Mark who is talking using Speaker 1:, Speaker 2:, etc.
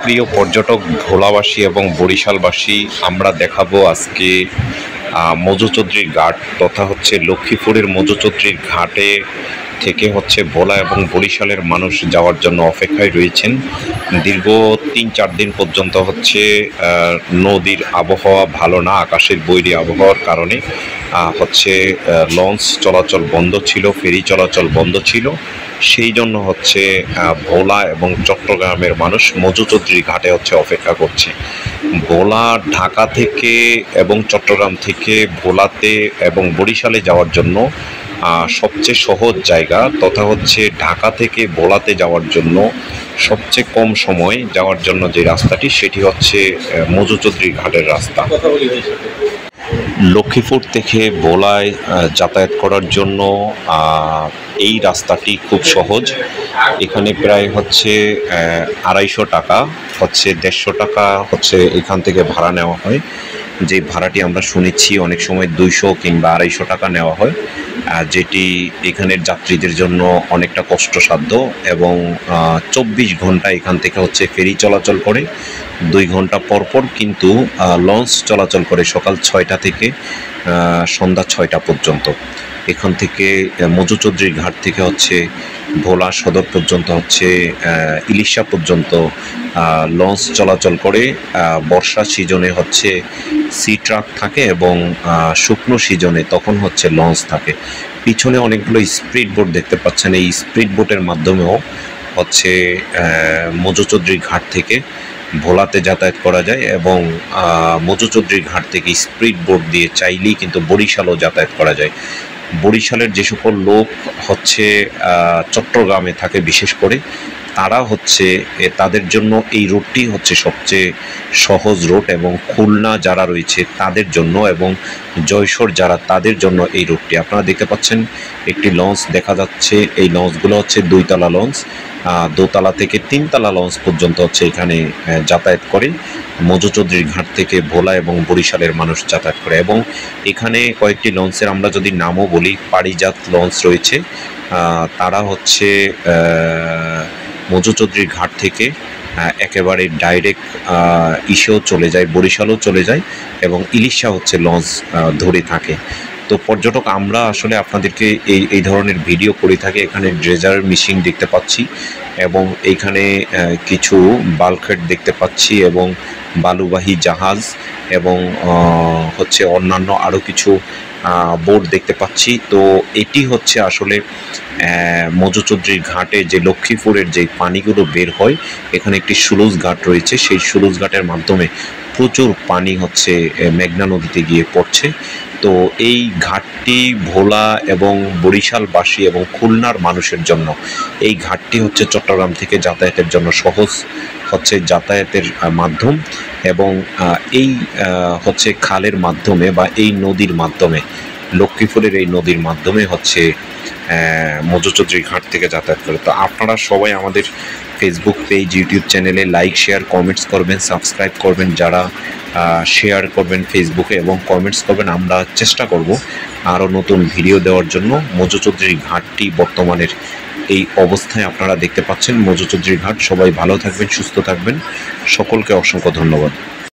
Speaker 1: প্রিয় পর্যটক ভোলাবাসী এবং বরিশালবাসী, আমরা দেখাবো আজকে মজুচৌধুরী ঘাট তথা হচ্ছে লক্ষ্মীপুরের মজুচৌধুরীর ঘাটে থেকে হচ্ছে ভোলা এবং বরিশালের মানুষ যাওয়ার জন্য অপেক্ষায় রয়েছেন। দীর্ঘ ৩-৪ দিন পর্যন্ত হচ্ছে নদীর আবহাওয়া ভালো না, আকাশের বৈরী আবহাওয়ার কারণে হচ্ছে লঞ্চ চলাচল বন্ধ ছিল, ফেরি চলাচল বন্ধ ছিল। সেই জন্য হচ্ছে ভোলা এবং চট্টগ্রামের মানুষ মজুচৌধুরী ঘাটে হচ্ছে অপেক্ষা করছে। ভোলা ঢাকা থেকে এবং চট্টগ্রাম থেকে ভোলাতে এবং বরিশালে যাওয়ার জন্য সবচেয়ে সহজ জায়গা তথা হচ্ছে ঢাকা থেকে ভোলাতে যাওয়ার জন্য সবচেয়ে কম সময় যাওয়ার জন্য যে রাস্তাটি সেটি হচ্ছে মজুচৌধুরী ঘাটের রাস্তা। লক্ষ্মীপুর থেকে ভোলায় যাতায়াত করার জন্য এই রাস্তাটি খুব সহজ। এখানে প্রায় হচ্ছে ২৫০ টাকা হচ্ছে ১৫০ টাকা হচ্ছে এখান থেকে ভাড়া নেওয়া হয়। যে ভাড়াটি আমরা শুনেছি অনেক সময় ২০০ কিংবা ২৫০ টাকা নেওয়া হয়, যেটি এখানের যাত্রীদের জন্য অনেকটা কষ্টসাধ্য। এবং ২৪ ঘন্টা এখান থেকে হচ্ছে ফেরি চলাচল করে, ২ ঘন্টা পরপর কিন্তু লঞ্চ চলাচল করে সকাল ৬টা থেকে সন্ধ্যা ৬টা পর্যন্ত। এখান থেকে মজুচৌধুরী ঘাট থেকে হচ্ছে ভোলা সদর পর্যন্ত হচ্ছে ইলিশা পর্যন্ত লঞ্চ চলাচল করে। বর্ষা সিজনে হচ্ছে সি ট্রাক থাকে এবং শুকনো সিজনে তখন হচ্ছে লঞ্চ থাকে। পিছনে অনেকগুলো স্পিড বোট দেখতে পাচ্ছেন, এই স্পিড বোটের মাধ্যমেও হচ্ছে মজুচৌধুরী ঘাট থেকে ভোলাতে যাতায়াত করা যায়। এবং মজুচৌধুরী ঘাট থেকে স্পিড বোট দিয়ে চাইলেই কিন্তু বরিশালও যাতায়াত করা যায়। বরিশালের যে সকল লোক হচ্ছে চট্টগ্রামে থাকে বিশেষ করে, তারা হচ্ছে তাদের জন্য এই রুটটি হচ্ছে সবচেয়ে সহজ রুট। এবং খুলনা যারা রয়েছে তাদের জন্য এবং যশোর যারা তাদের জন্য এই রুটটি। আপনারা দেখতে পাচ্ছেন একটি লঞ্চ দেখা যাচ্ছে। এই লঞ্চগুলো হচ্ছে ২ তলা লঞ্চ, ২ তলা থেকে ৩ তলা লঞ্চ পর্যন্ত হচ্ছে এখানে যাতায়াত করে। মজুচৌধুরী ঘাট থেকে ভোলা এবং বরিশালের মানুষ যাতায়াত করে। এবং এখানে কয়েকটি লঞ্চের আমরা যদি নামও বলি, পারিজাত লঞ্চ রয়েছে, তারা হচ্ছে মজুচৌধুরী ঘাট থেকে একেবারে ডাইরেক্ট ইসেও চলে যায়, বরিশালও চলে যায় এবং ইলিশা হচ্ছে লঞ্চ ধরে থাকে। তো পর্যটক, আমরা আসলে আপনাদেরকে এই ধরনের ভিডিও করে থাকি। এখানে ড্রেজার মেশিন দেখতে পাচ্ছি এবং এইখানে কিছু বাল্কহেড দেখতে পাচ্ছি এবং বালুবাহী জাহাজ এবং হচ্ছে অন্যান্য আরও কিছু বোট দেখতে পাচ্ছি। তো এটি হচ্ছে আসলে মজুচৌধুরী ঘাটে যে লক্ষ্মীপুরের যে পানিগুলো বের হয়, এখানে একটি সুলুজ ঘাট রয়েছে। সেই সুলুজ ঘাটের মাধ্যমে প্রচুর পানি হচ্ছে মেঘনা নদীতে গিয়ে পড়ছে। তো এই ঘাটটি ভোলা এবং বরিশালবাসী এবং খুলনার মানুষের জন্য এই ঘাটটি হচ্ছে চট্টগ্রাম থেকে যাতায়াতের জন্য সহজ হচ্ছে যাতায়াতের মাধ্যম। এবং এই হচ্ছে খালের মাধ্যমে বা এই নদীর মাধ্যমে, লক্ষ্মীপুরের এই নদীর মাধ্যমে হচ্ছে মজুচৌধুরী ঘাট থেকে যাতায়াত করে। তো আপনারা সবাই আমাদের ফেসবুক পেজ, ইউটিউব চ্যানেলে লাইক, শেয়ার, কমেন্টস করবেন, সাবস্ক্রাইব করবেন। যারা শেয়ার করবেন ফেসবুকে এবং কমেন্টস করবেন, আমরা চেষ্টা করব আরও নতুন ভিডিও দেওয়ার জন্য। মজুচৌধুরী ঘাটটি বর্তমানের এই অবস্থায় আপনারা দেখতে পাচ্ছেন মজুচৌধুরী ঘাট। সবাই ভালো থাকবেন, সুস্থ থাকবেন, সকলকে অসংখ্য ধন্যবাদ।